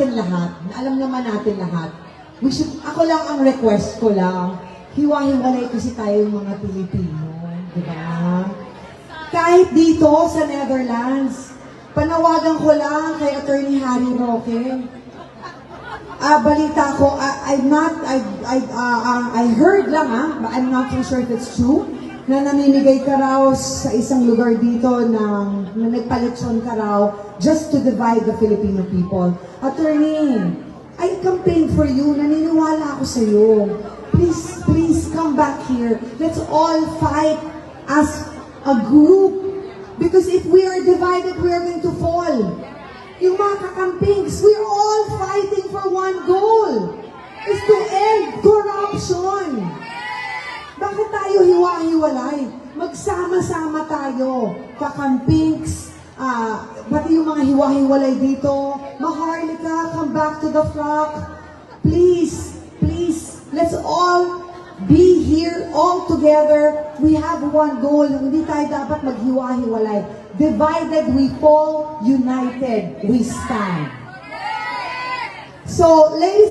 natin lahat, alam naman natin lahat, ako lang ang request ko lang, hiwa-hiwalay kasi tayong mga Pilipino, di ba? Kahit dito sa Netherlands, panawagan ko lang kay Attorney Harry Roque. Balita ko, I heard lang but I'm not too sure if it's true, na namimigay ka raw sa isang lugar dito na nagpalitsyon ka raw just to divide the Filipino people. Attorney, I campaigned for you, naniniwala ako sa iyo. Please, please come back here. Let's all fight as a group. Because if we are divided, we are going to fall. Yung mga kakampings, we're all fighting for one goal. Is to end corruption. Bakit tayo hiwa-hiwalay? Magsama-sama tayo. Kakampings, pati yung mga hiwa-hiwalay dito. Maharlika, come back to the flock. Please, please, let's all be here all together. We have one goal. Hindi tayo dapat maghiwa-hiwalay. Divided we fall, united we stand. So, ladies